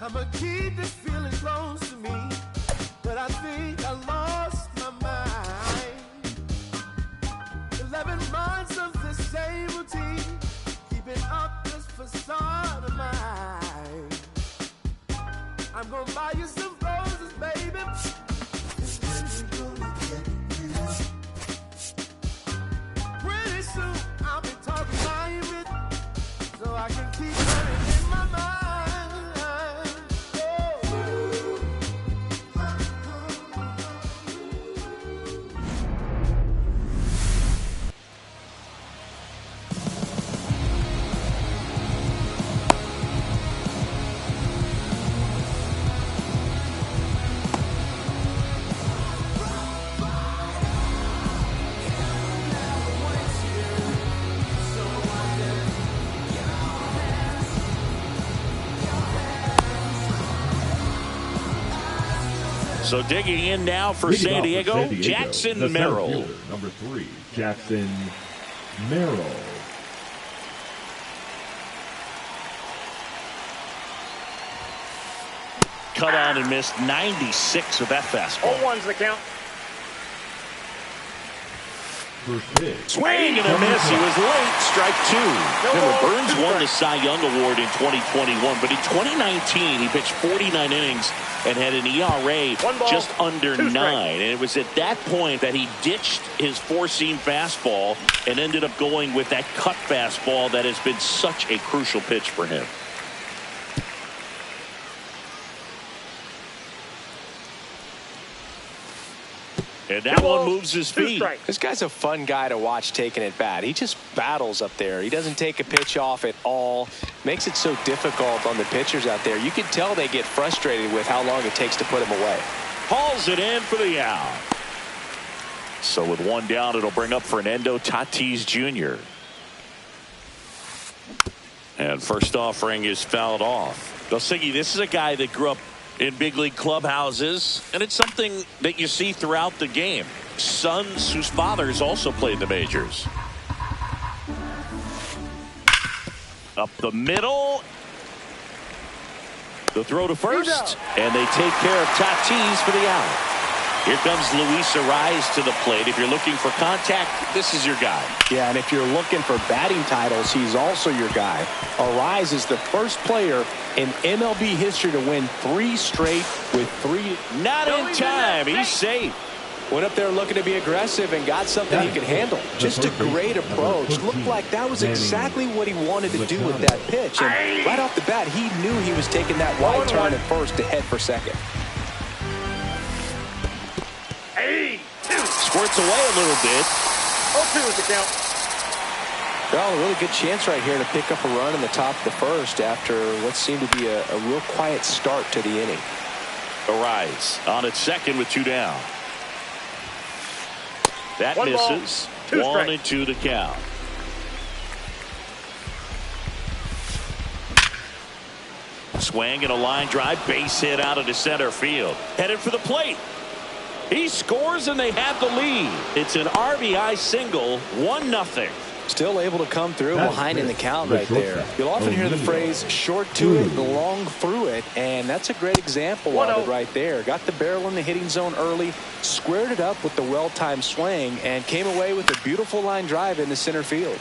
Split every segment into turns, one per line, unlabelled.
I'ma keep this feeling close to me, but I think I lost my mind. 11 months of the same routine, keeping up this facade of mine. I'm gonna buy you some roses, baby. Pretty soon I'll be talking private, so I can keep running in my mind.
So digging in now for San Diego, Jackson Merrill.
Number 3, Jackson Merrill.
Cut on and missed 96 with that fastball.
0-1's the count.
Swing and a miss. He was late. Strike 2. Remember, Burns won the Cy Young Award in 2021, but in 2019 he pitched 49 innings and had an ERA just under 9. And it was at that point that he ditched his four-seam fastball and ended up going with that cut fastball that has been such a crucial pitch for him. And that one moves his feet.
This guy's a fun guy to watch taking at bat. He just battles up there. He doesn't take a pitch off at all. Makes it so difficult on the pitchers out there. You can tell they get frustrated with how long it takes to put him away.
Hauls it in for the out. So with one down, it'll bring up Fernando Tatis Jr. And first offering is fouled off. Delsigi, this is a guy that grew up in big league clubhouses, and it's something that you see throughout the game. Sons whose fathers also played the majors. Up the middle. The throw to first, and they take care of Tatis for the out. Here comes Luis Arraez to the plate. If you're looking for contact, this is your guy.
Yeah, and if you're looking for batting titles, he's also your guy. Arraez is the first player in MLB history to win 3 straight with 3.
Not in time. He's safe.
Went up there looking to be aggressive and got something he could handle. Just a great approach. Looked like that was exactly what he wanted to do with that pitch. And right off the bat, he knew he was taking that wide turn at first to head for second.
Squirts away a little bit.
0-2 is the count.
Well, a really good chance right here to pick up a run in the top of the first after what seemed to be a real quiet start to the inning.
Arraez on at second with 2 down. That
One
misses.
ball,
1 and 2 the count. Swing and a line drive, base hit out into center field. Headed for the plate. He scores and they have the lead. It's an RBI single, 1-0.
Still able to come through behind in the count right there. You'll often hear the phrase short to it, long through it, and that's a great example of it right there. Got the barrel in the hitting zone early, squared it up with the well-timed swing, and came away with a beautiful line drive into center field.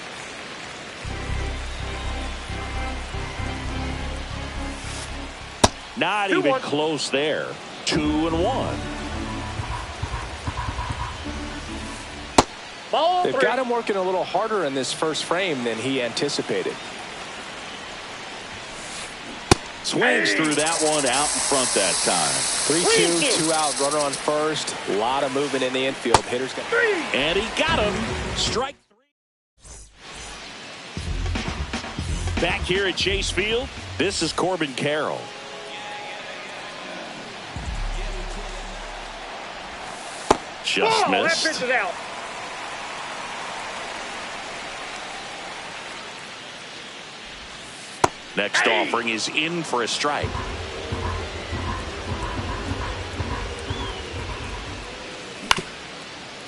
Not even close there. 2-1.
They've got him working a little harder in this first frame than he anticipated.
Swings through that one out in front that time.
3-2, 2 out, runner on first. A lot of movement in the infield. Hitter's got
3. And he got him. Strike 3. Back here at Chase Field, this is Corbin Carroll. Just missed.
That pitch is out.
Next offering is in for a strike.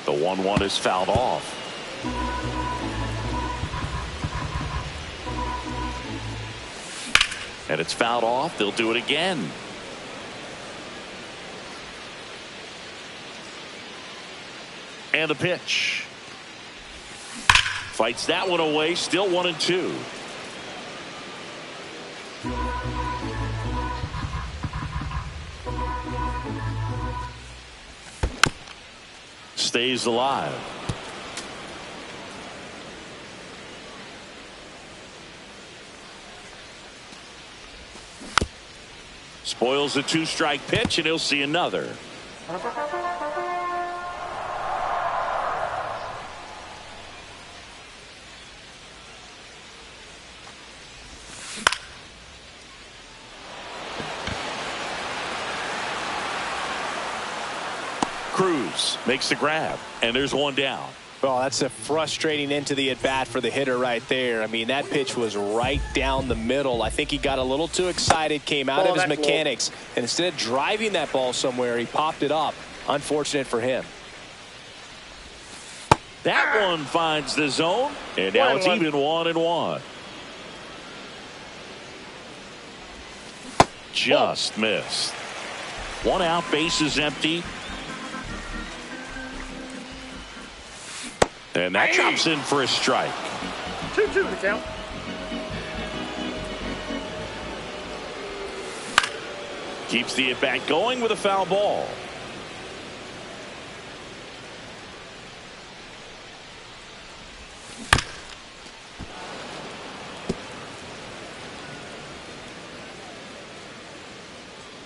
The 1-1 is fouled off. And it's fouled off. They'll do it again. And the pitch. Fights that one away. Still 1-2. Stays alive. Spoils the 2-strike pitch, and he'll see another. Cruz makes the grab, and there's one down.
Well, that's a frustrating end to the at-bat for the hitter right there. I mean, that pitch was right down the middle. I think he got a little too excited, came out of his mechanics, and instead of driving that ball somewhere, he popped it up. Unfortunate for him.
That one finds the zone, and now it's even 1-1. Just missed. 1 out, bases empty. And that drops in for a strike.
2-2 the count.
Keeps the at-bat going with a foul ball.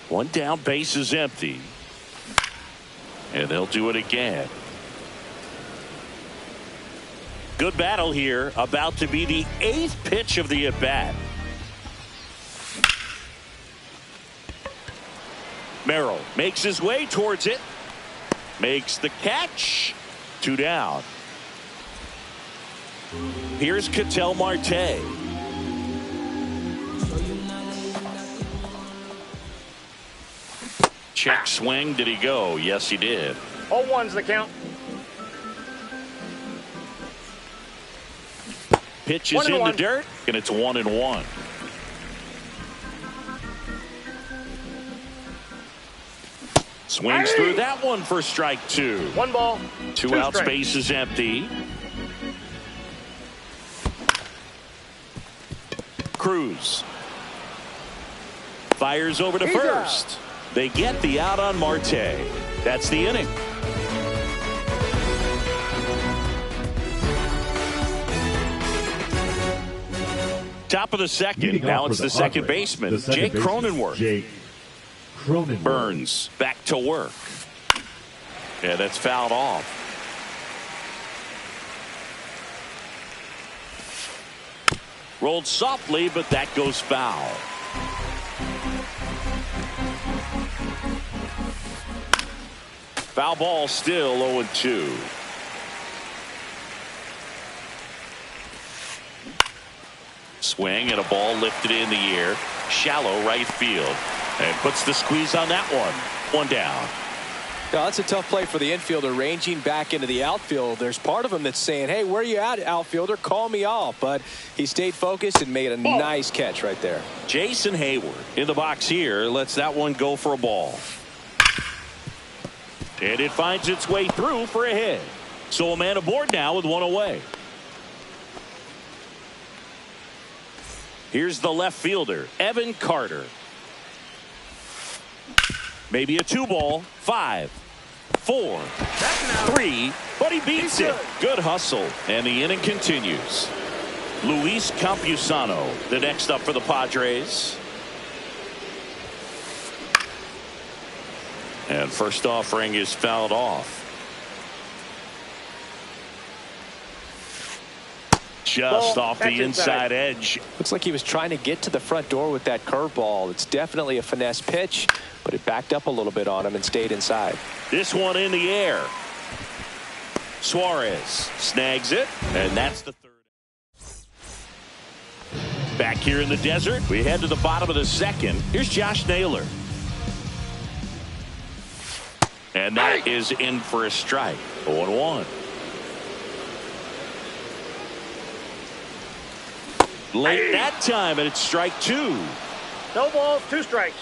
One down, base is empty. And they'll do it again. Good battle here. About to be the 8th pitch of the at-bat. Merrill makes his way towards it. Makes the catch. 2 down. Here's Ketel Marte. Check swing. Did he go? Yes, he did.
0-1's the count.
Pitch is in the dirt, and it's 1-1. Swings through that one for strike 2.
1 ball.
2 out, space is empty. Cruz fires over to first. They get the out on Marte. That's the inning. Top of the second. Now it's the second baseman, Jake Cronenworth. Burns back to work. Yeah, that's fouled off. Rolled softly, but that goes foul. Foul ball, still 0-2. Swing and a ball lifted in the air. Shallow right field. And puts the squeeze on that one. 1 down.
Now, that's a tough play for the infielder, ranging back into the outfield. There's part of him that's saying, hey, where you at, outfielder? Call me off. But he stayed focused and made a nice catch right there.
Jason Hayward in the box here. Lets that one go for a ball. And it finds its way through for a hit. So a man aboard now with 1 away. Here's the left fielder, Evan Carter. Maybe a 2-ball. 5, 4, 3, but he beats it. Good hustle, and the inning continues. Luis Campusano, the next up for the Padres. And first offering is fouled off. Just off the inside edge.
Looks like he was trying to get to the front door with that curveball. It's definitely a finesse pitch, but it backed up a little bit on him and stayed inside.
This one in the air. Suarez snags it, and that's the 3rd. Back here in the desert, we head to the bottom of the 2nd. Here's Josh Naylor. And that is in for a strike. 0-1. Late that time, and it's strike 2.
No balls, 2 strikes.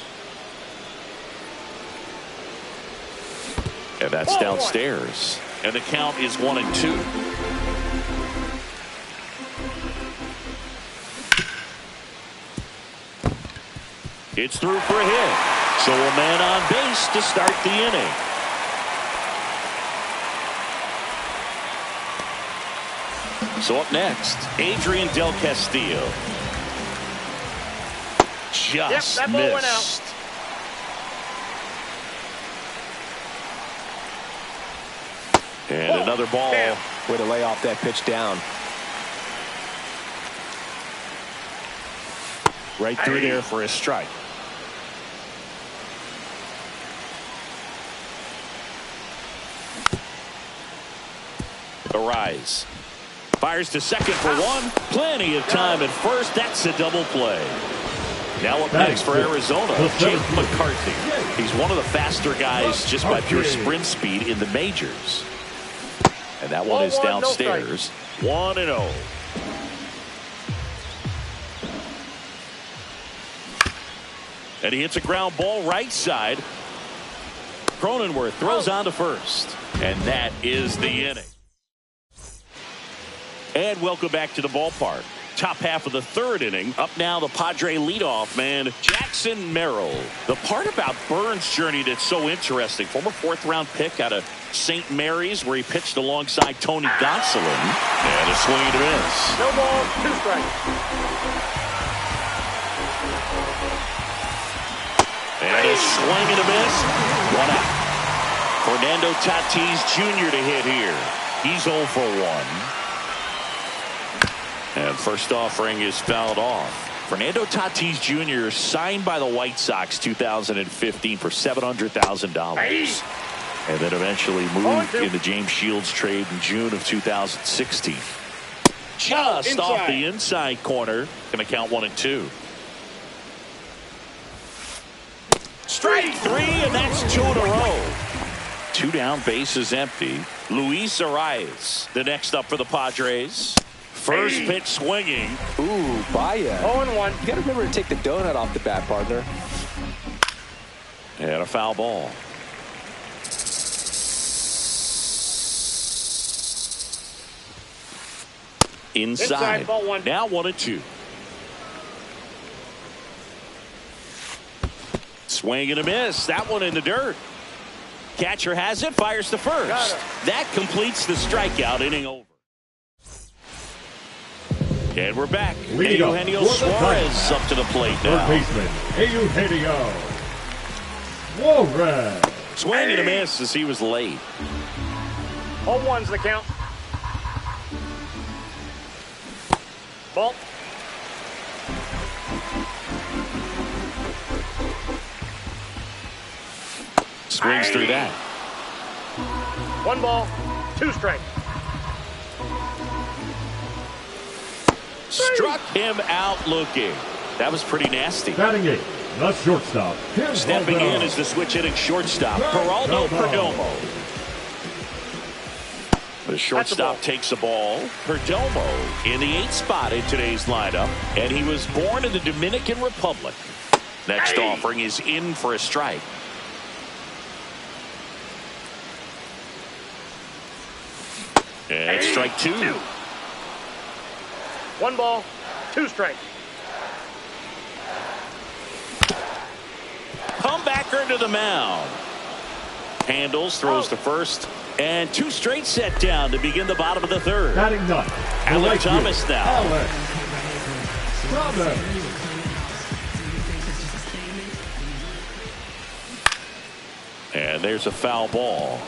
And that's downstairs. And the count is 1-2. It's through for a hit. So a man on base to start the inning. So up next, Adrian Del Castillo. Just
that ball went out.
missed. And another ball.
Damn.
Way to lay off that pitch down.
Right through there for a strike. The rise. Fires to second for 1. Plenty of time at first. That's a double play. Now up next for Arizona, Jake McCarthy. He's one of the faster guys just by pure sprint speed in the majors. And that one is downstairs. 1-0. And he hits a ground ball right side. Cronenworth throws on to first. And that is the inning. And welcome back to the ballpark. Top half of the 3rd inning. Up now, the Padre leadoff man, Jackson Merrill. The part about Burns' journey that's so interesting, former 4th-round pick out of St. Mary's, where he pitched alongside Tony Gonsolin. And a swing and a miss.
No balls, 2 strikes.
And a swing and a miss. 1 out. Fernando Tatis Jr. to hit here. He's 0 for 1. And first offering is fouled off. Fernando Tatis Jr. signed by the White Sox 2015 for $700,000. And then eventually moved in the James Shields trade in June of 2016. Just off the inside corner. Going to count 1-2. Strike 3, and that's 2 in a row. 2 down, bases empty. Luis Arraez, the next up for the Padres. First pitch swinging.
Ooh, Baez.
0-1.
You got to remember to take the donut off the bat, partner.
And a foul ball. Inside.
Ball 1.
Now 1-2. Swing and a miss. That one in the dirt. Catcher has it. Fires to first. That completes the strikeout. Inning over. And we're back. Eugenio Suarez up to the plate now.
Third baseman, Eugenio Suarez.
Swing and a miss as he was late.
0-1's the count. Ball.
Swings through that.
1 ball, 2 strikes.
Struck him out looking. That was pretty nasty.
Batting 8, the shortstop.
Stepping in is the switch hitting shortstop, Geraldo Perdomo. The shortstop takes a ball. Perdomo in the 8th spot in today's lineup. And he was born in the Dominican Republic. Next offering is in for a strike. And strike 2.
1 ball, 2 strikes.
Comebacker to the mound. Handles, throws to first. And 2 straight set down to begin the bottom of the 3rd.
Batting 9.
Alek Thomas now.
Alek Thomas.
And there's a foul ball.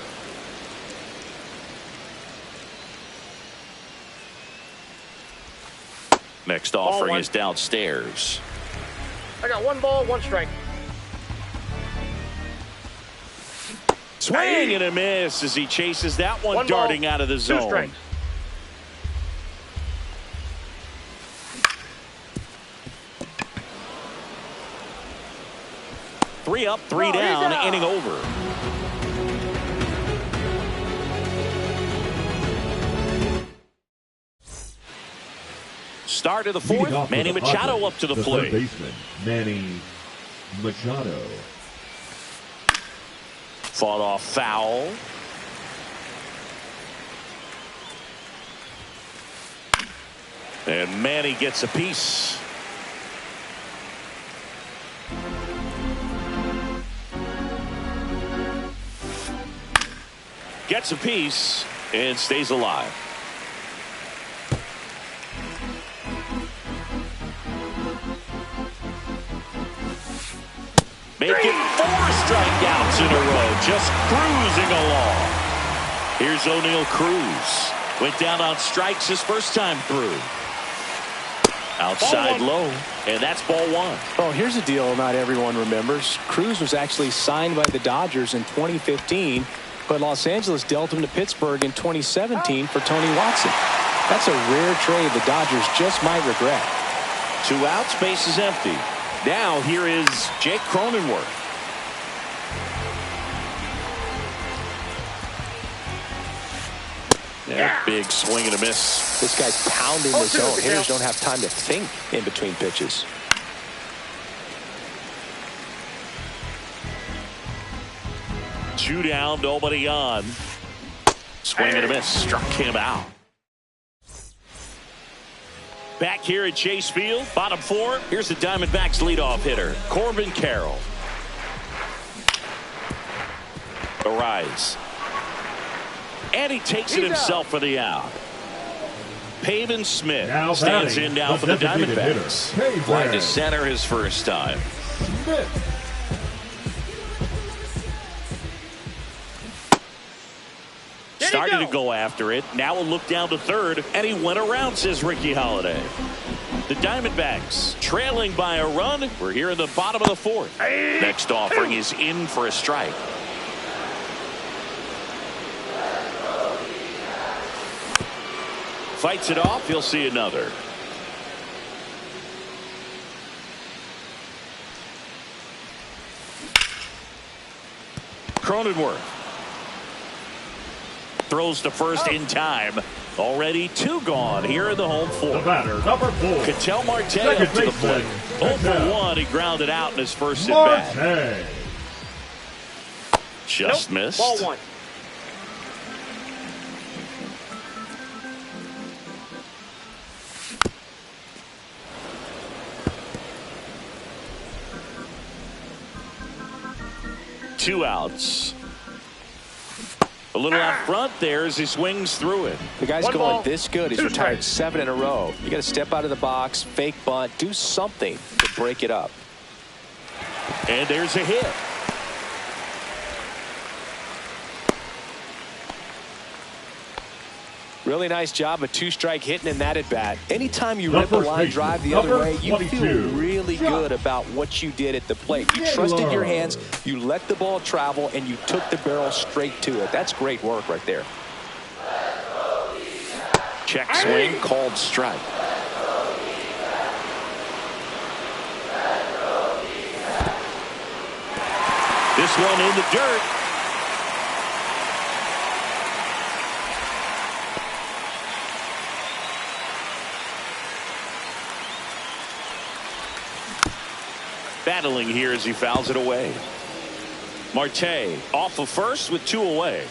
Next offering is downstairs.
I got 1 ball, 1 strike.
Swing and a miss as he chases that one darting
ball,
out of the
2
zone.
strikes.
Three up, 3 down, inning over. Start of the 4th, Manny Machado up to the plate.
Third baseman, Manny Machado.
Fought off foul. And Manny gets a piece. Gets a piece and stays alive. Making 4 strikeouts in a row, just cruising along. Here's O'Neill Cruz. Went down on strikes his first time through. Outside low, and that's ball 1.
Oh, here's a deal not everyone remembers. Cruz was actually signed by the Dodgers in 2015, but Los Angeles dealt him to Pittsburgh in 2017 for Tony Watson. That's a rare trade the Dodgers just might regret.
2 outs, base is empty. Now here is Jake Cronenworth. Yeah, big swing and a miss.
This guy's pounding the zone. Hitters don't have time to think in between pitches.
Two down, nobody on. Swing and a miss, struck him out. Back here at Chase Field, bottom 4. Here's the Diamondbacks leadoff hitter, Corbin Carroll. Arise. And he takes it himself for the out. Pavin Smith stands in now for the Diamondbacks. Flying to center his first time.
Smith.
Started to go after it. Now a look down to third, and he went around, says Ricky Holiday. The Diamondbacks trailing by a run. We're here in the bottom of the 4th. Next offering is in for a strike. Fights it off. He'll see another. Cronenworth throws to first in time. Already 2 gone here in the home 4th.
The batter, number 4.
Ketel Marte up to the plate. 0 for 1. He grounded out in his first at bat. Just missed.
Ball 1.
Two outs. A little out front there as he swings through it.
The guy's going this good. He's retired 7 in a row. You got to step out of the box, fake bunt, do something to break it up.
And there's a hit.
Really nice job of 2-strike hitting in that at bat. Anytime you rip a line drive the other way, you feel really good about what you did at the plate. You trusted your hands, you let the ball travel, and you took the barrel straight to it. That's great work right there.
Check swing, called strike. This one in the dirt. Battling here as he fouls it away. Marte off of first with 2 away.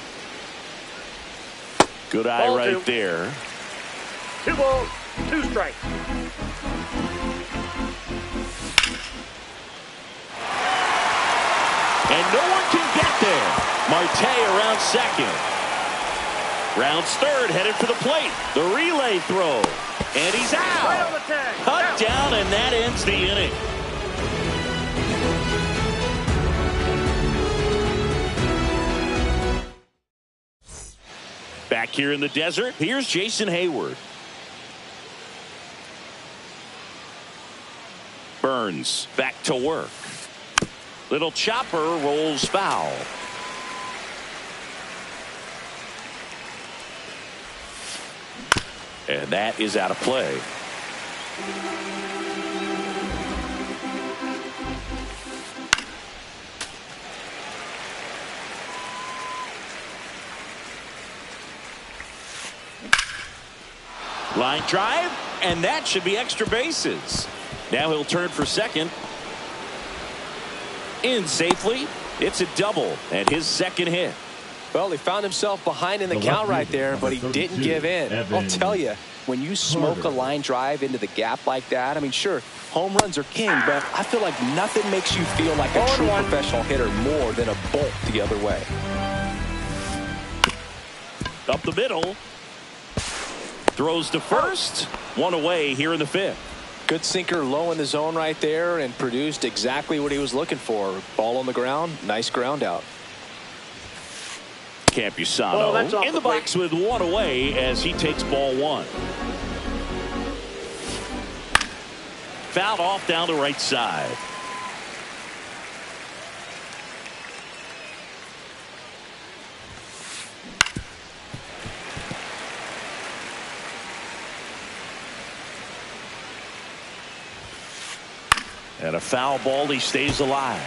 Good eye
Ball
right
2.
there.
2 balls, 2 strikes.
And no one can get there. Marte around second. Rounds third, headed for the plate. The relay throw. And he's out.
Right on the tag.
Cut down, and that ends the inning. Back here in the desert, here's Jason Hayward. Burns back to work. Little chopper rolls foul. And that is out of play. Line drive, and that should be extra bases. Now he'll turn for second. in safely. It's a double and his second hit.
Well, he found himself behind in the count right there, but he didn't give in. I'll tell you, when you smoke a line drive into the gap like that, I mean, sure, home runs are king, but I feel like nothing makes you feel like a true professional hitter more than a bolt the other way.
Up the middle. Throws to first. One away here in the fifth.
Good sinker low in the zone right there and produced exactly what he was looking for. Ball on the ground. Nice ground out.
Campusano in the box with one away as he takes ball one. Fouled off down the right side. And a foul ball, he stays alive.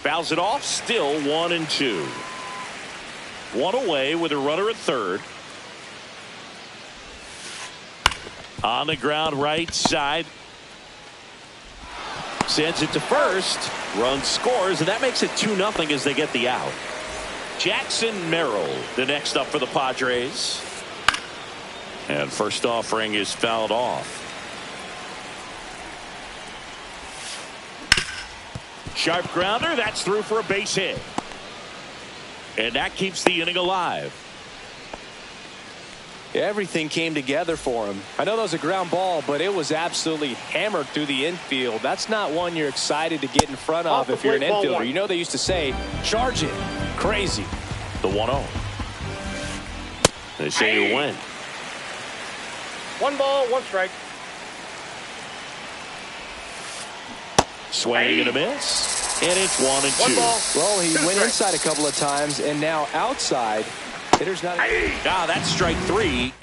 Fouls it off, still 1-2. One away with a runner at third. On the ground right side. Sends it to first. Run scores, and that makes it 2-0 as they get the out. Jackson Merrill, the next up for the Padres. And first offering is fouled off. Sharp grounder, that's through for a base hit. And that keeps the inning alive.
Everything came together for him. I know that was a ground ball, but it was absolutely hammered through the infield. That's not one you're excited to get in front of if you're an infielder. You know they used to say, charge it. Crazy.
The 1-0. They say you win.
1 ball, 1 strike.
Swing and a miss. And it's 1-2.
Well, he went inside a couple of times, and now outside. Hitter's not.
That's strike 3.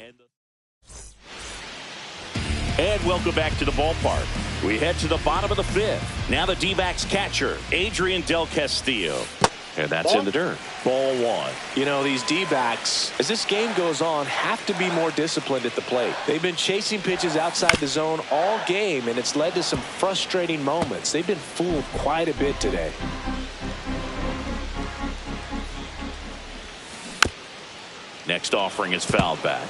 And welcome back to the ballpark. We head to the bottom of the fifth. Now the D-backs catcher, Adrian Del Castillo. And that's in the dirt. Ball 1.
You know, these D-backs, as this game goes on, have to be more disciplined at the plate. They've been chasing pitches outside the zone all game, and it's led to some frustrating moments. They've been fooled quite a bit today.
Next offering is fouled back.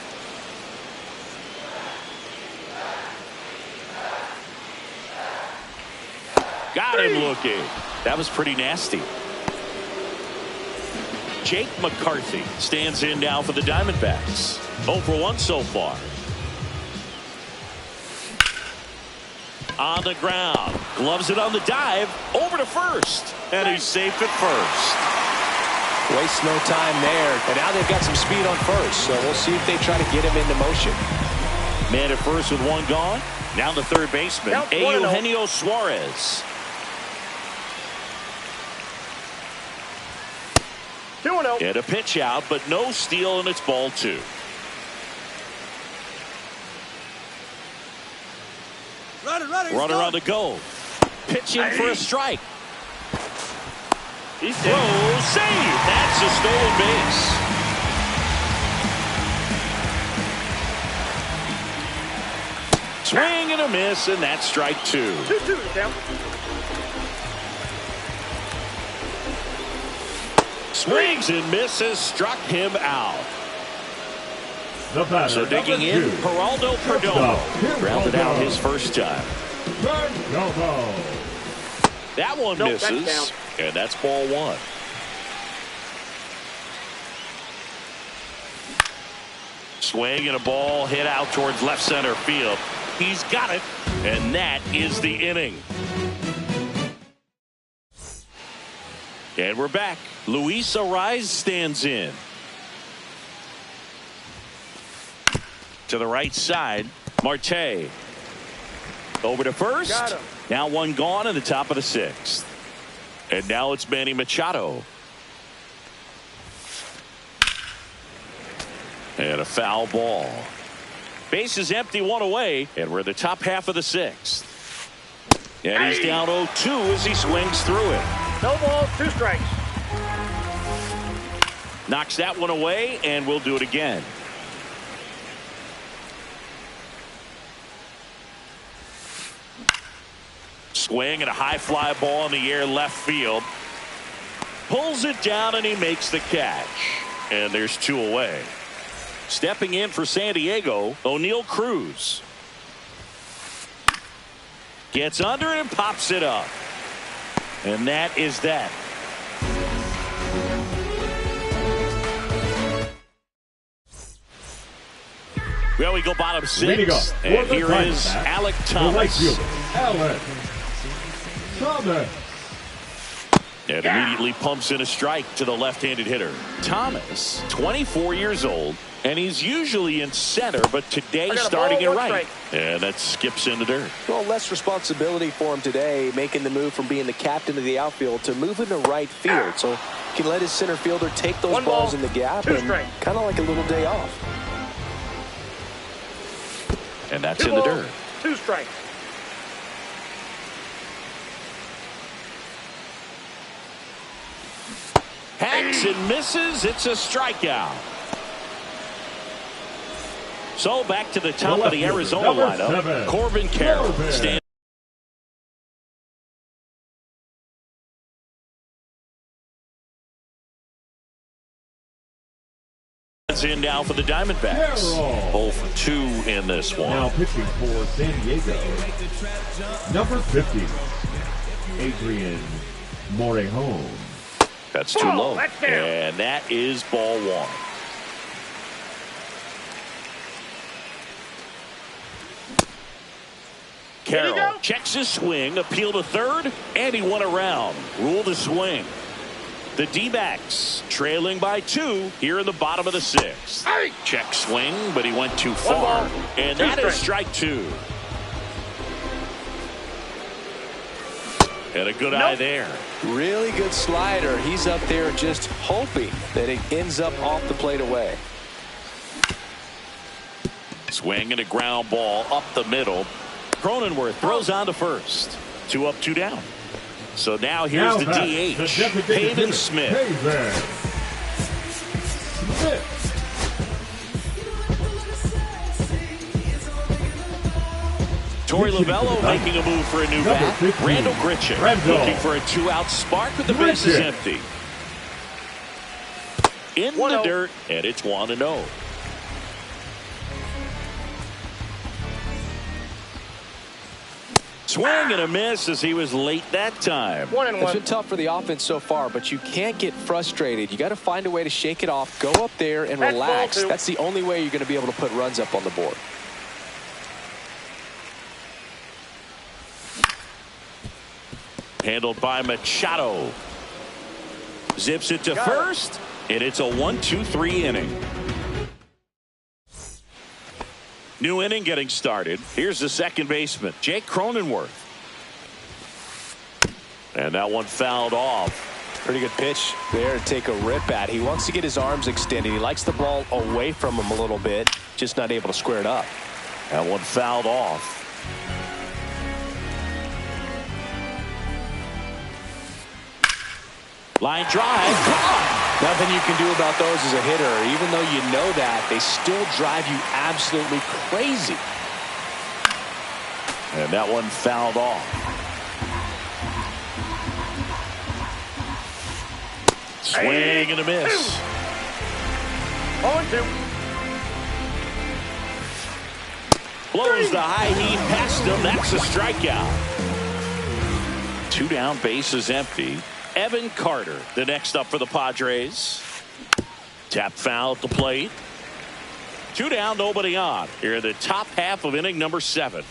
Got him looking. That was pretty nasty. Jake McCarthy stands in now for the Diamondbacks. 0 for 1 so far. On the ground. Gloves it on the dive. Over to first. And he's safe at first.
Waste no time there. And now they've got some speed on first. So we'll see if they try to get him into motion.
Man at first with one gone. Now the third baseman, Eugenio Suarez.
2-0.
And a pitch out, but no steal, and it's ball 2. Runner on the go. Pitching for a strike.
He's
throw, save. That's a stolen base. Swing and a miss, and that's strike 2.
2-2 down.
Swings and misses, struck him out. So digging in, Geraldo Perdomo rounded out his first time. That one misses, and that's ball 1. Swing and a ball hit out towards left center field. He's got it, and that is the inning. And we're back. Luis Arraez stands in. To the right side, Marte. Over to first. Now one gone in the top of the 6th. And now it's Manny Machado. And a foul ball. Base is empty, one away, and we're in the top half of the 6th. And he's down 0-2 as he swings through it.
No balls, 2 strikes.
Knocks that one away, and we'll do it again. Swing and a high fly ball in the air left field. Pulls it down and he makes the catch. And there's 2 away. Stepping in for San Diego, O'Neal Cruz. Gets under it and pops it up. And that is that. Well, we go bottom 6. And here is Alek Thomas.
Alek Thomas.
And immediately pumps in a strike to the left-handed hitter. Thomas, 24 years old, and he's usually in center, but today starting in right. And that skips in the dirt.
Well, less responsibility for him today, making the move from being the captain of the outfield to moving to right field. So he can let his center fielder take those balls in the gap and kind of like a little day off.
And that's in the dirt.
2 strikes.
Hacks and misses. It's a strikeout. So back to the top of the Arizona lineup.
7,
Corbin Carroll stands in now for the Diamondbacks. 0 for 2 in this one.
Now pitching for San Diego, number 50, Adrian Morejon.
That's too low. And that is ball 1. Carroll checks his swing, appeal to third, and he won around. Rule to swing. The D-backs trailing by 2 here in the bottom of the 6th. Check swing, but he went too far. And that is strike 2. And a good eye there.
Really good slider. He's up there just hoping that it ends up off the plate away.
Swing and a ground ball up the middle. Cronenworth throws on to first. 2 up, 2 down. So now here's the DH, Pavin Smith. Torey Lovullo making a move for a new bat. Randall Grichuk looking for a 2-out spark with the bases empty. In the dirt, and it's 1-0. Swing and a miss as he was late that time.
1-1.
It's been tough for the offense so far, but you can't get frustrated. You got to find a way to shake it off, go up there and relax. That's the only way you're going to be able to put runs up on the board.
Handled by Machado. Zips it to first, and it's a 1-2-3 inning. New inning getting started. Here's the second baseman, Jake Cronenworth. And that one fouled off.
Pretty good pitch there to take a rip at. He wants to get his arms extended. He likes the ball away from him a little bit, just not able to square it up.
That one fouled off. Line drive.
Nothing you can do about those as a hitter. Even though you know that, they still drive you absolutely crazy.
And that one fouled off. Swing and a miss.
0-2.
Blows the high heat past him. That's a strikeout. 2 down, bases empty. Evan Carter, the next up for the Padres. Tap foul at the plate. 2 down, nobody on. Here in the top half of inning number 7.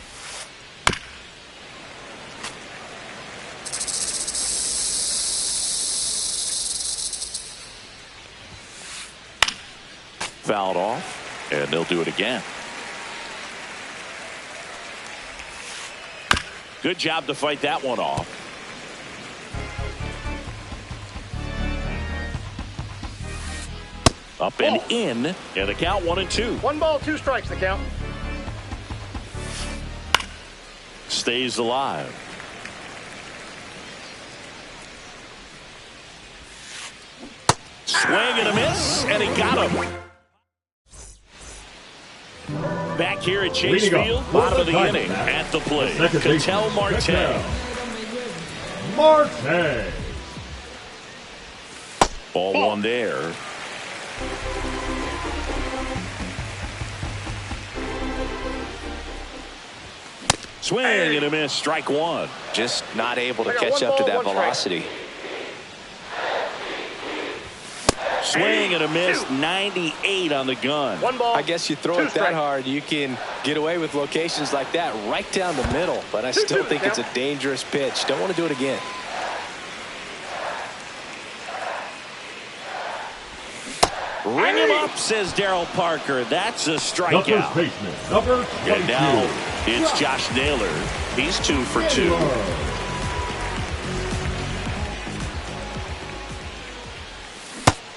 Fouled off, and they'll do it again. Good job to fight that one off. Up and in, and the count 1-2.
1 ball, 2 strikes, the count.
Stays alive. Swing and a miss, and he got him. Back here at Chase Field, bottom of the inning, at the plate, Ketel Marte.
Marte.
Ball one there. Swing and a miss, strike one.
Just not able to catch up to that velocity.
Swing and a miss, 98 on the gun.
One ball.
I guess you throw it that hard, you can get away with locations like that right down the middle. But I still think it's a dangerous pitch. Don't want to do it again.
Ring him up, says Darryl Parker. That's a
The
strikeout.
first baseman, number 22.
And now it's Josh Naylor. He's 2 for 2.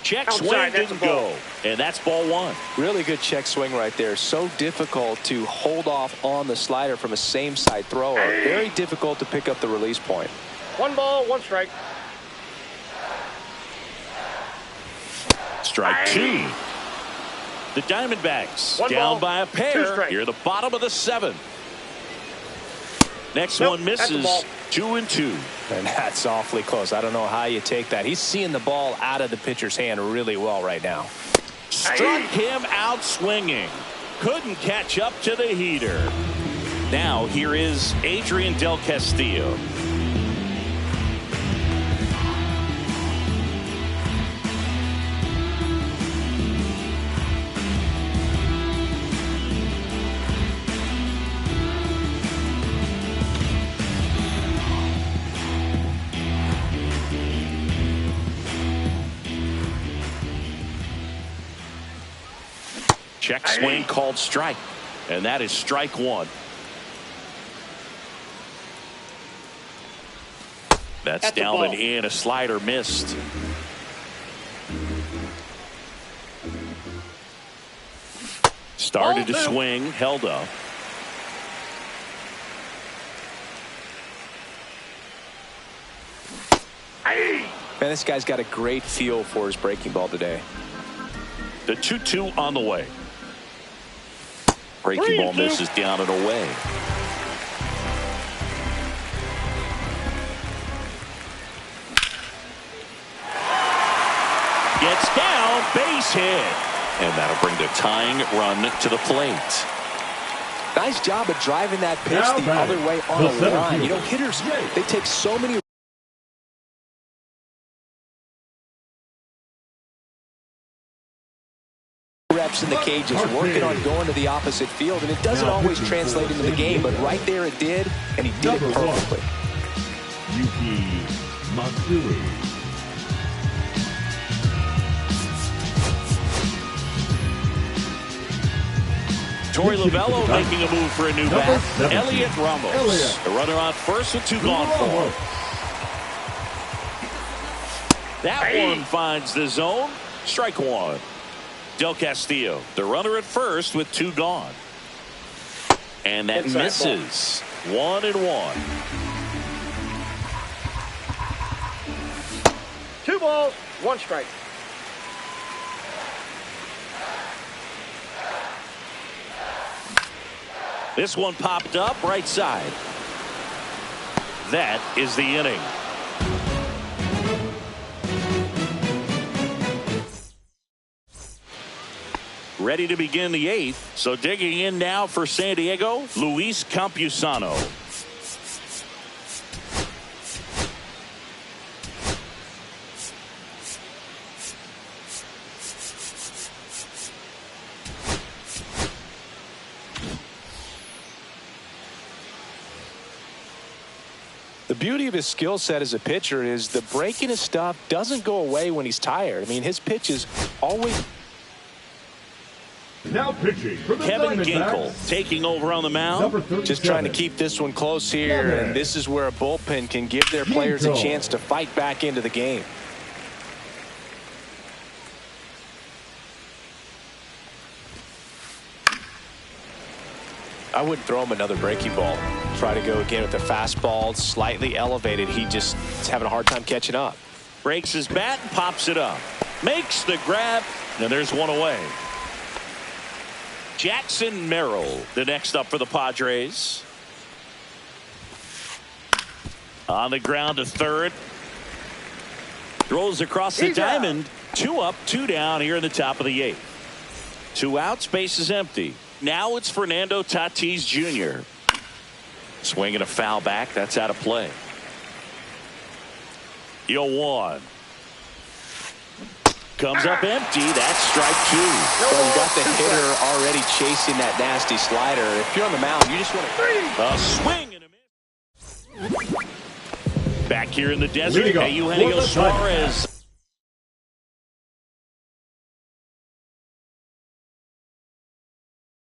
Check swing didn't go. And that's ball one.
Really good check swing right there. So difficult to hold off on the slider from a same side thrower. Very difficult to pick up the release point.
One ball, one strike.
Strike two. The Diamondbacks
One
down
ball,
by a
two
pair.
strikes.
You're the bottom of the 7th. Next
Nope,
one
that's a
misses.
ball.
2 and 2.
And that's awfully close. I don't know how you take that. He's seeing the ball out of the pitcher's hand really well right now.
Struck him out swinging. Couldn't catch up to the heater. Now here is Adrian Del Castillo. Check swing called strike. And that is strike one. That's down and in. A slider missed. Started to swing, held up.
Man, this guy's got a great feel for his breaking ball today.
The 2-2 on the way. Breaking ball misses down and away. Gets down, base hit. And that'll bring the tying run to the plate.
Nice job of driving that pitch
Now
the
batting,
other way on
the
a line.
center
You know, hitters, they take so many reps in the cages, working on going to the opposite field, and it doesn't always translate into the game, but right there it did, and he did it perfectly.
Yuki Matsui.
Torey Lovullo making a move for a new bat. Elliot Ramos. The runner on first with 2 gone for him. That one finds the zone. Strike one. Del Castillo, the runner at first with 2 gone. And that misses. 1-1.
2 balls, 1 strike.
This one popped up right side. That is the inning. Ready to begin the 8th. So digging in now for San Diego, Luis Campusano.
The beauty of his skill set as a pitcher is the breaking his stuff doesn't go away when he's tired. I mean, his pitch is always...
Now pitching for the
Kevin
Diamondbacks,
Ginkel taking over on the mound.
number 37.
just trying to keep this one close here, and this is where a bullpen can give their players a chance to fight back into the game. I wouldn't throw him another breaking ball. Try to go again with the fastball, slightly elevated. He just is having a hard time catching up.
Breaks his bat and pops it up. Makes the grab, and there's one away. Jackson Merrill, the next up for the Padres. On the ground to third. Throws across the diamond. 2 up, 2 down here in the top of the 8th. 2 outs, base is empty. Now it's Fernando Tatis Jr. Swinging a foul back. That's out of play. 0-1. Comes up empty. That's strike 2.
Well, you got the hitter already chasing that nasty slider. If you're on the mound, you just want to...
A swing and a miss. Back here in the desert, Eugenio Suarez.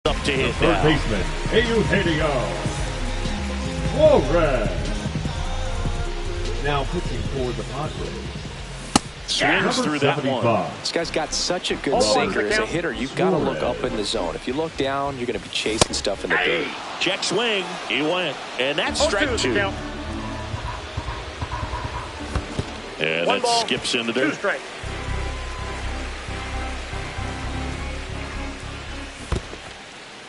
Up to hit
Third baseman, Eugenio Suarez. Now pitching for the Padres.
Swings through that one.
This guy's got such a good sinker. As a hitter, you've got to look up in the zone. If you look down, you're going to be chasing stuff in the dirt.
Check swing. He went. And that's strike 2. And that skips in the dirt.
2 strike.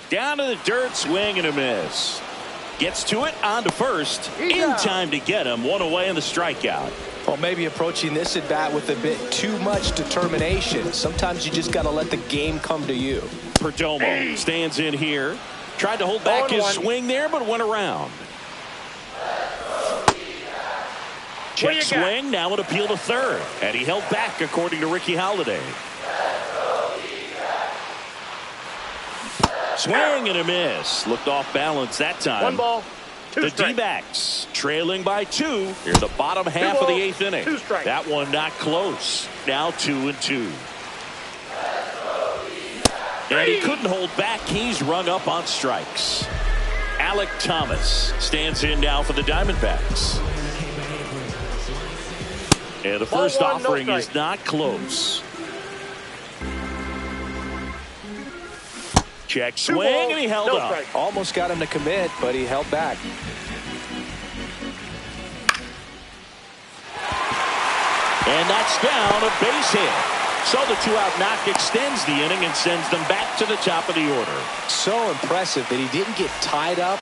Down to the dirt, swing and a miss. Gets to it, on to first. In time to get him. 1 away in the strikeout.
Well, maybe approaching this at bat with a bit too much determination. Sometimes you just got to let the game come to you.
Perdomo stands in here. Tried to hold back his swing there, but went around. Check swing, now an appeal to third. And he held back, according to Ricky Holiday. Swing and a miss. Looked off balance that time.
1 ball, 2
the
strike.
D-backs trailing by 2 here in the bottom half of the 8th inning.
2 strike.
That one not close. Now 2-2. And he couldn't hold back. He's rung up on strikes. Alek Thomas stands in now for the Diamondbacks. And the first offering is not close. Check swing, and he held up.
Almost got him to commit, but he held back.
And that's down, a base hit. So the 2-out knock extends the inning and sends them back to the top of the order.
So impressive that he didn't get tied up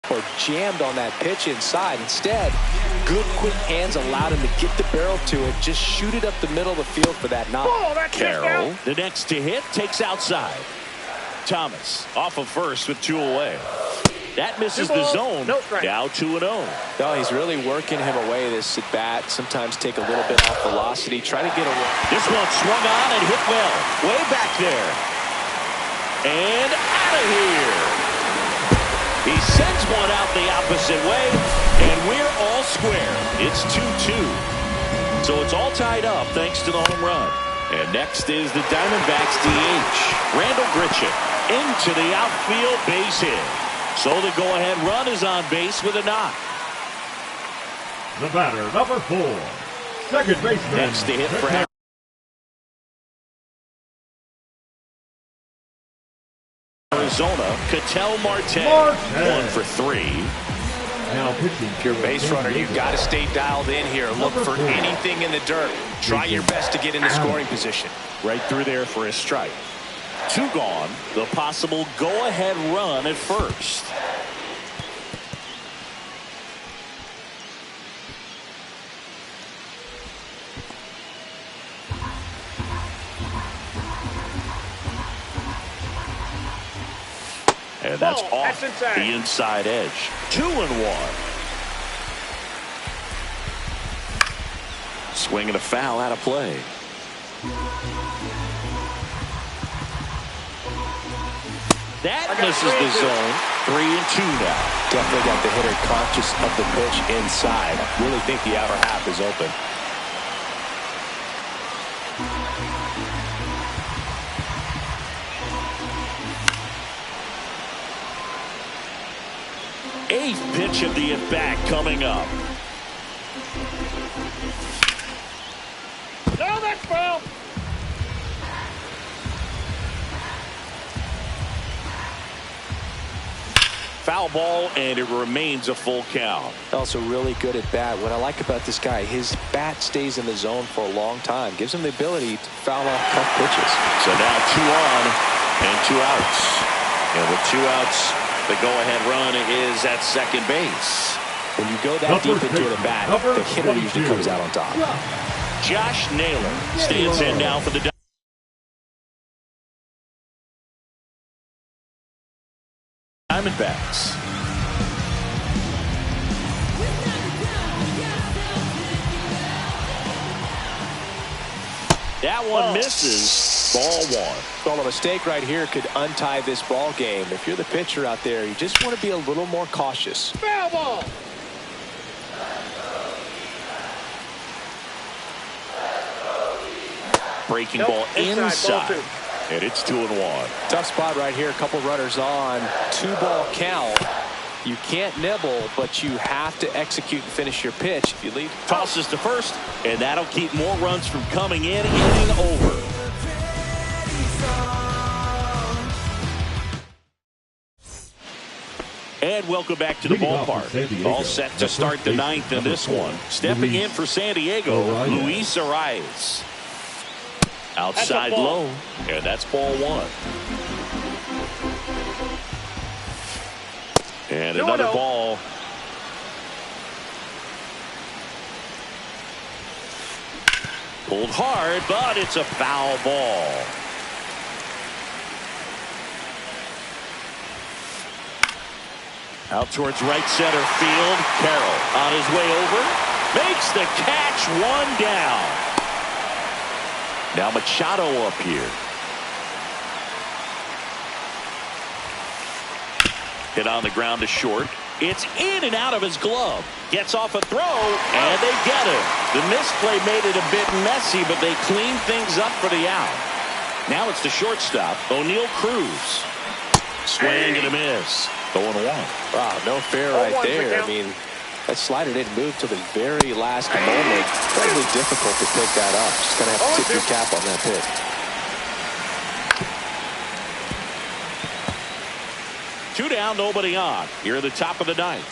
or jammed on that pitch inside. Instead, good quick hands allowed him to get the barrel to it, just shoot it up the middle of the field for that knock.
Carroll, the next to hit, takes outside. Thomas off of first with 2 away. That misses the zone. Now 2-0.
No, he's really working him away this at bat. Sometimes take a little bit off velocity, try to get away.
This one swung on and hit well, way back there, and out of here. He sends one out the opposite way, and we're all square. It's 2-2. So it's all tied up thanks to the home run. And next is the Diamondbacks DH, Randall Grichuk, into the outfield, base hit. So the go-ahead run is on base with a knock.
The batter, number 4, second baseman.
Next to hit for Arizona, Ketel Marte. 1 for 3.
Now pitching.
If you're a base runner, you've got to stay dialed in here. Look for anything in the dirt. Try your best to get in the scoring position.
Right through there for a strike. 2 gone. The possible go-ahead run at first. And that's off the inside edge. 2-1. Swinging a foul out of play. That misses the zone. 3-2 now.
Definitely got the hitter conscious of the pitch inside. Really think the outer half is open.
Eighth pitch of the at-bat coming up.
No, that's foul.
Foul ball, and it remains a full count.
Also really good at bat. What I like about this guy, his bat stays in the zone for a long time. Gives him the ability to foul off tough pitches.
So now 2 on and 2 outs. And with 2 outs, The go-ahead run is at second base.
When you go that deep into an at-bat, the hitter usually comes out on top.
Josh Naylor stands in now for the Diamondbacks. That one misses. Ball one.
Well, a mistake right here could untie this ball game. If you're the pitcher out there, you just want to be a little more cautious.
Foul ball.
Breaking ball inside. Ball and it's 2-1.
Tough spot right here. A couple runners on. 2-ball count. You can't nibble, but you have to execute and finish your pitch. If you leave,
tosses to first, and that'll keep more runs from coming in. Inning over. And welcome back to the ballpark. All set to start the ninth in this one. Stepping in for San Diego, Luis Arraez. Outside low, and that's ball one. And another ball. Pulled hard, but it's a foul ball. Out towards right center field. Carroll on his way over. Makes the catch, one down. Now Machado up here. Hit on the ground to short. It's in and out of his glove. Gets off a throw, and they get it. The misplay made it a bit messy, but they clean things up for the out. Now it's the shortstop, O'Neal Cruz. Swing and a miss. 0-1.
Wow, no fair right there. I mean, that slider didn't move till the very last moment. Incredibly difficult to pick that up. Just going to have to tip your cap on that pitch.
Two down, nobody on. Here at the top of the ninth.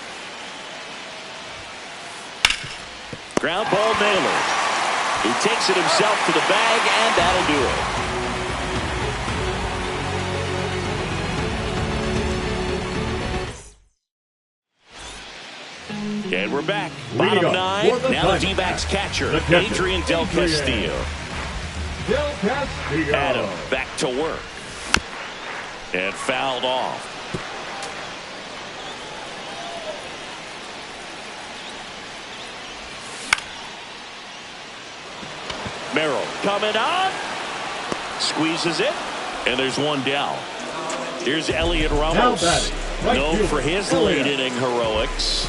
Ground ball, Naylor. He takes it himself to the bag, and that'll do it. And we're back. Bottom nine. Now the D-backs catcher, Adrian Del Castillo. Adam back to work. And fouled off. Merrill coming on. Squeezes it. And there's one down. Here's Elliot Ramos. Known for his late inning heroics.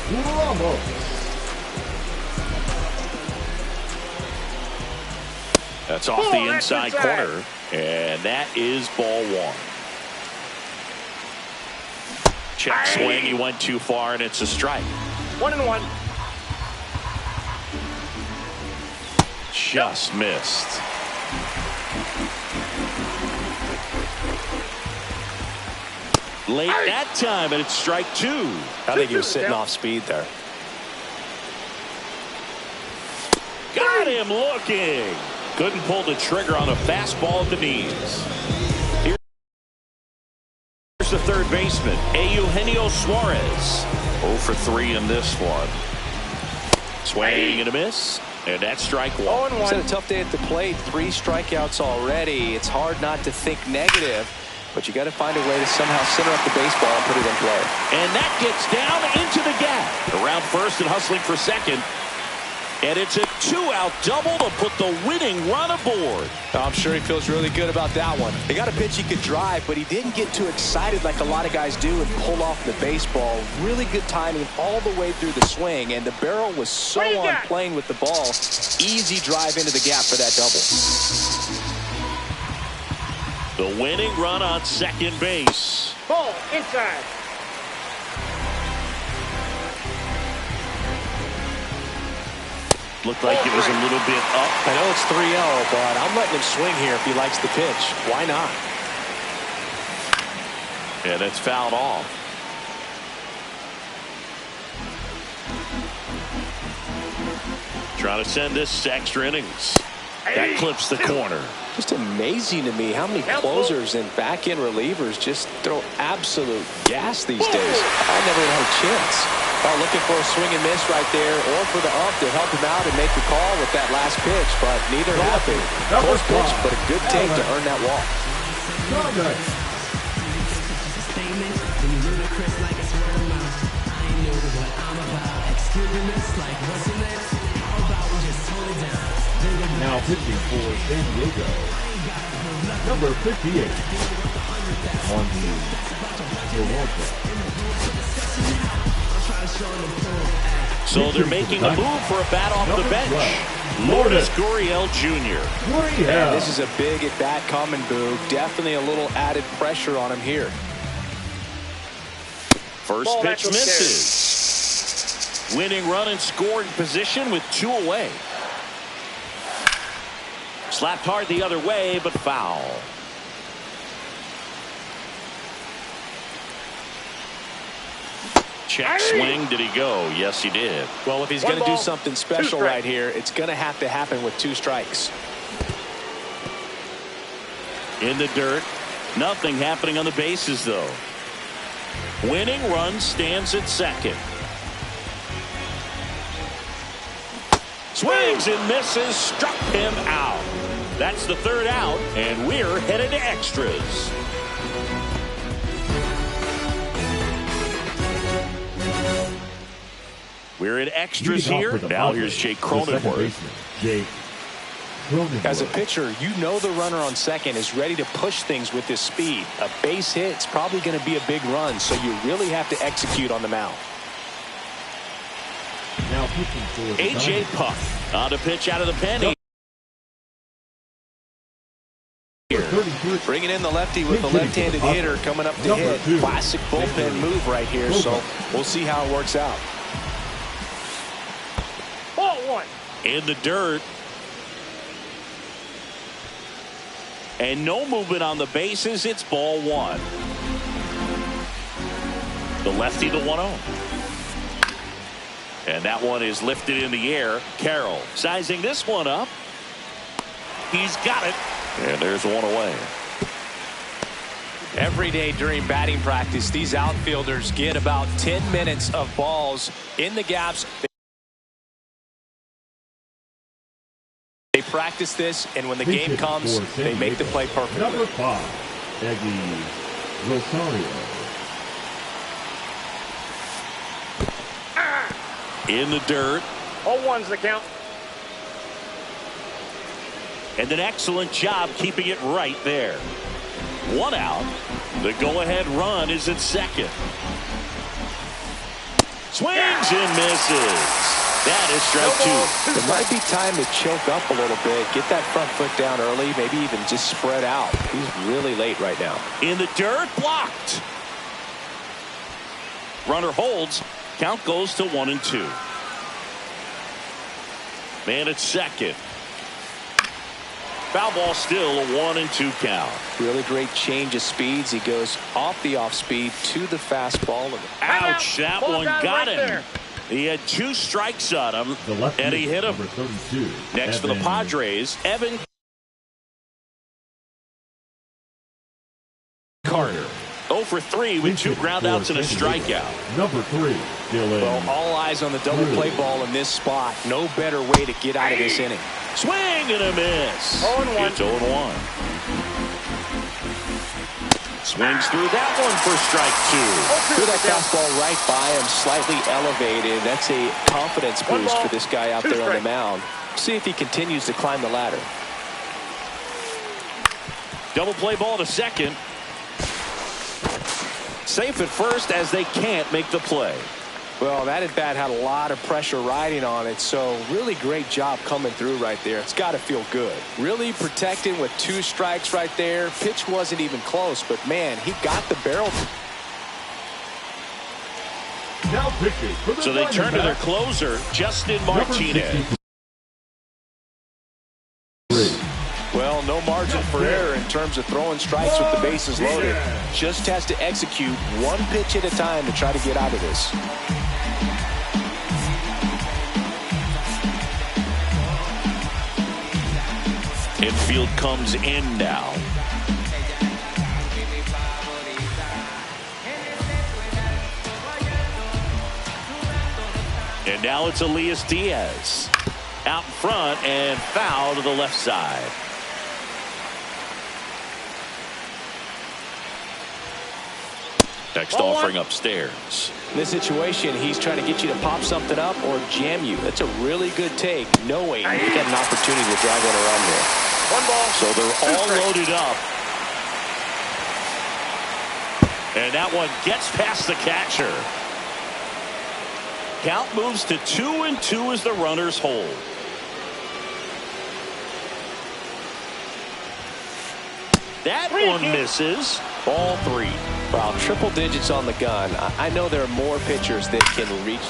That's off the inside corner. And that is ball one. Check swing. He went too far, and it's a strike.
1-1.
Just missed. Late that time, and it's strike two.
I think he was sitting off speed there.
Got him looking. Couldn't pull the trigger on a fastball at the knees. Here's the third baseman, Eugenio Suarez. 0 for 3 in this one. Swing and a miss. And that's strike one.
He's had a tough day at the plate. 3 strikeouts already. It's hard not to think negative. But you got to find a way to somehow center up the baseball and put it in play.
And that gets down into the gap. Around first and hustling for second. And it's a 2-out double to put the winning run aboard.
I'm sure he feels really good about that one. They got a pitch he could drive, but he didn't get too excited like a lot of guys do and pull off the baseball. Really good timing all the way through the swing. And the barrel was so on playing with the ball. Easy drive into the gap for that double.
The winning run on second base.
Ball inside.
Looked like it was a little bit up.
I know it's 3-0, but I'm letting him swing here if he likes the pitch. Why not?
And it's fouled off. Trying to send this to extra innings. That clips the corner.
Just amazing to me how many closers and back-end relievers just throw absolute gas these days. I never had a chance. Looking for a swing and miss right there, or for the ump to help him out and make the call with that last pitch, but neither happened. Close pitch, but a good take to earn that walk.
Now pitching for San Diego, number 58, on the Milwaukee.
So they're making a move for a bat off the bench. Lourdes Gurriel Jr.
Yeah, this is a big at-bat coming, Boog. Definitely a little added pressure on him here.
First pitch misses. Winning run in scoring position with 2 away. Slapped hard the other way, but foul. Check swing. Did he go? Yes, he did.
Well, if he's going to do something special right here, it's going to have to happen with 2 strikes.
In the dirt. Nothing happening on the bases, though. Winning run stands at second. Swings and misses. Struck him out. That's the 3rd out, and we're headed to extras. We're in extras here. Now here's Jake Cronenworth.
As a pitcher, you know the runner on second is ready to push things with his speed. A base hit's probably going to be a big run, so you really have to execute on the mound.
Now pitching for
A.J. Puck on to pitch out of the pen.
Bringing in the lefty with the left-handed hitter coming up to hit. Classic bullpen move right here, so we'll see how it works out.
Ball 1.
In the dirt. And no movement on the bases. It's ball 1. The lefty, the 1-0. And that one is lifted in the air. Carroll sizing this one up. He's got it. And there's 1 away.
Every day during batting practice, these outfielders get about 10 minutes of balls in the gaps. They practice this, and when the game comes, they make the play perfectly.
Number 5, Eddie Rosario.
In the dirt.
0-1's the count.
And an excellent job keeping it right there. 1 out. The go-ahead run is at second. Swings and misses. That is strike 2.
It might be time to choke up a little bit. Get that front foot down early. Maybe even just spread out. He's really late right now.
In the dirt. Blocked. Runner holds. Count goes to 1-2. Man at second. Foul ball, still a 1-2 count.
Really great change of speeds. He goes off the off speed to the fastball.
Ouch, that one got him. He had 2 strikes on him, and he hit him. Next for the Padres, Evan Carter. 0 for 3 with 2 groundouts and a strikeout.
Number 3, Dylan.
Well, all eyes on the double play ball in this spot. No better way to get out of this inning.
Swing and a miss.
0-1.
It's 0-1. Swings through that one for strike 2.
Threw that fastball right by him, slightly elevated. That's a confidence boost for this guy out there on the mound. See if he continues to climb the ladder.
Double play ball to second. Safe at first as they can't make the play.
Well, that at bat had a lot of pressure riding on it, so really great job coming through right there. It's got to feel good. Really protecting with 2 strikes right there. Pitch wasn't even close, but man, he got the barrel.
Now pitching for the
So they turn to their closer, Justin Martinez.
Well, no margin for error in terms of throwing strikes with the bases loaded. Just has to execute 1 pitch at a time to try to get out of this.
Infield comes in now. And now it's Elias Diaz out in front and foul to the left side. Next offering upstairs.
In this situation, he's trying to get you to pop something up or jam you. That's a really good take, knowing you got an opportunity to drive one around here.
One ball.
So they're all loaded up. And that one gets past the catcher. Count moves to 2-2 as the runners hold. That one misses. Ball 3.
Wow, triple digits on the gun. I know there are more pitchers that can reach.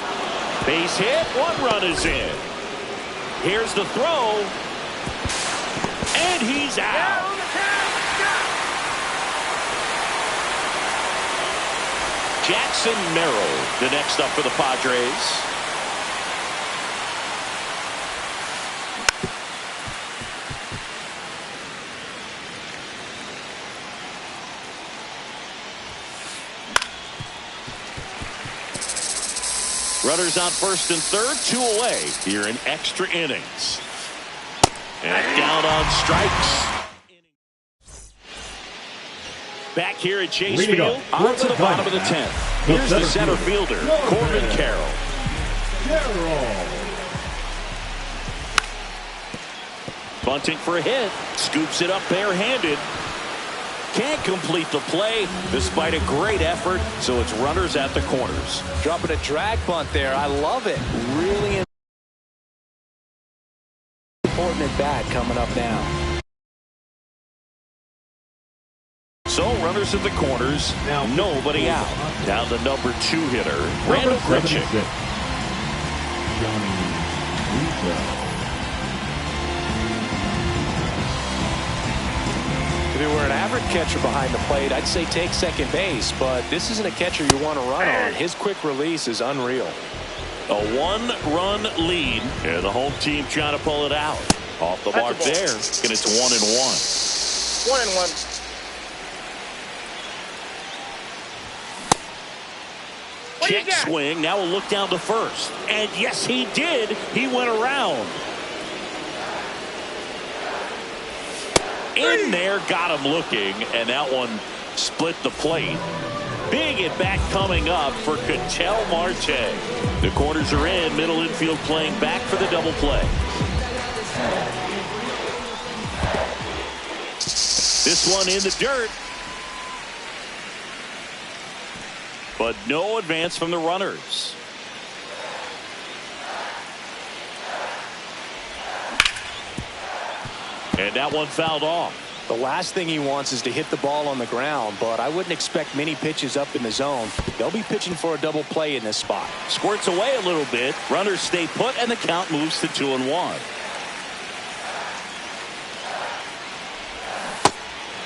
Base hit. 1 run is in. Here's the throw. And he's out. Jackson Merrill, the next up for the Padres. Runners on first and third, 2 away here in extra innings. And down on strikes. Back here at Chase Field, on to the bottom of the 10th. Here's the center fielder, Corbin Carroll. Bunting for a hit, scoops it up barehanded. Can't complete the play despite a great effort, so it's runners at the corners.
Dropping a drag bunt there. I love it. Really important at bat coming up now.
So runners at the corners, now nobody out. Down the number 2 hitter, Randall Grichuk.
If it were an average catcher behind the plate, I'd say take second base, but this isn't a catcher you want to run on. His quick release is unreal.
A 1-run lead, and the home team trying to pull it out. Off the mark there, and it's 1-1.
1-1.
Check swing, now a look down to first. And yes, he did. He went around. In there, got him looking, and that one split the plate. Big at bat coming up for Ketel Marte. The corners are in, middle infield playing back for the double play. This one in the dirt. But no advance from the runners. And that one fouled off.
The last thing he wants is to hit the ball on the ground, but I wouldn't expect many pitches up in the zone. They'll be pitching for a double play in this spot.
Squirts away a little bit. Runners stay put, and the count moves to 2-1.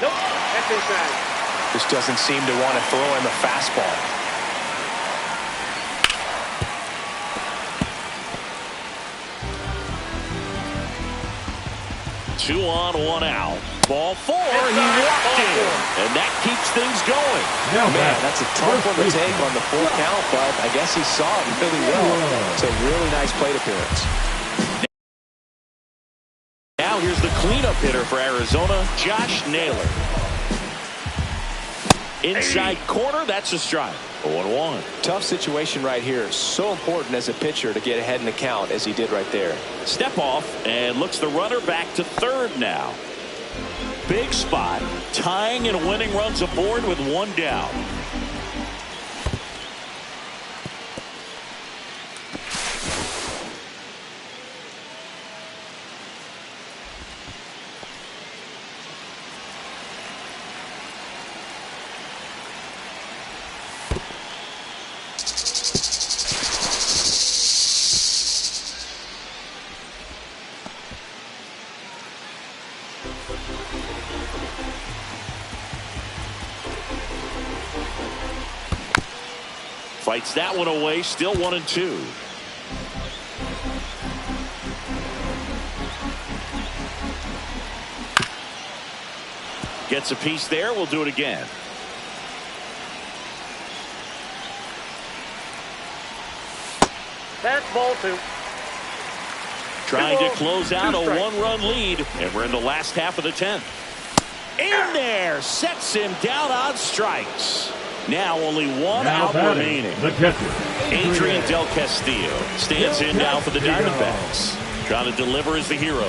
Nope, that's inside.
This doesn't seem to want to throw him a fastball.
2 on, 1 out. Ball 4, he walked in, and that keeps things going.
Man, that's a tough one to take on the full count, but I guess he saw it really well. It's a really nice plate appearance.
Now here's the cleanup hitter for Arizona, Josh Naylor. Inside corner, that's a strike. 0-1.
Tough situation right here. So important as a pitcher to get ahead in the count as he did right there.
Step off and looks the runner back to third now. Big spot, tying and winning runs aboard with 1 down. Fights that one away, still 1-2. Gets a piece there. We'll do it again.
That's ball 2.
Trying to close out a 1-run lead. And we're in the last half of the 10th. In there. Sets him down on strikes. Now only one out remaining.
The catcher,
Adrian Del Castillo stands in now for the Diamondbacks. Trying to deliver as the hero.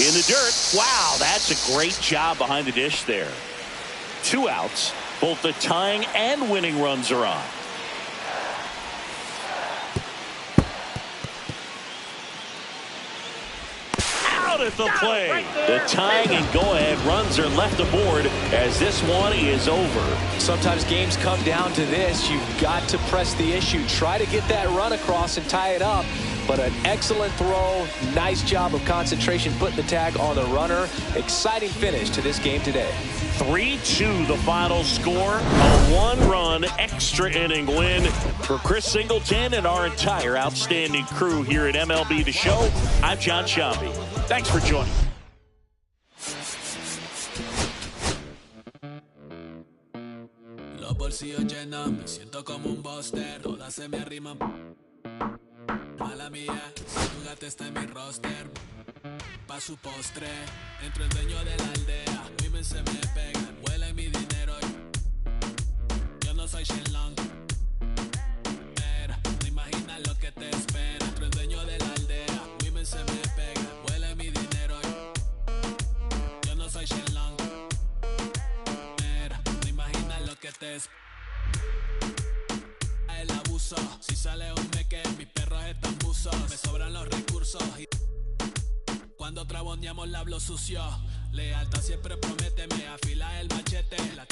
In the dirt. Wow, that's a great job behind the dish there. 2 outs. Both the tying and winning runs are on. Out at the play. The tying and go-ahead runs are left aboard as this one is over.
Sometimes games come down to this. You've got to press the issue. Try to get that run across and tie it up. But an excellent throw. Nice job of concentration putting the tag on the runner. Exciting finish to this game today.
3-2 the final score. A 1-run extra inning win for Chris Singleton and our entire outstanding crew here at MLB The Show. I'm John Sciambi. Thanks for joining.
Los bolsillos llenos, me siento como un buster. Todas se me arriman. Mala mía, si tu gata está en mi roster. Pa' su postre, entre el dueño de la aldea. Women se me pegan, huelen mi dinero. Yo no soy Shenlong. Pero no imaginas lo que te espera. Entre el dueño de la aldea. Women se me pegan, huelen mi dinero. Yo no soy Shenlong. Pero no imaginas lo que te espera. El abuso, si sale un meque, mis perros están buzos. Me sobran los recursos y cuando traboneamos la hablo sucio. Lealtad siempre promete, me afila el machete. La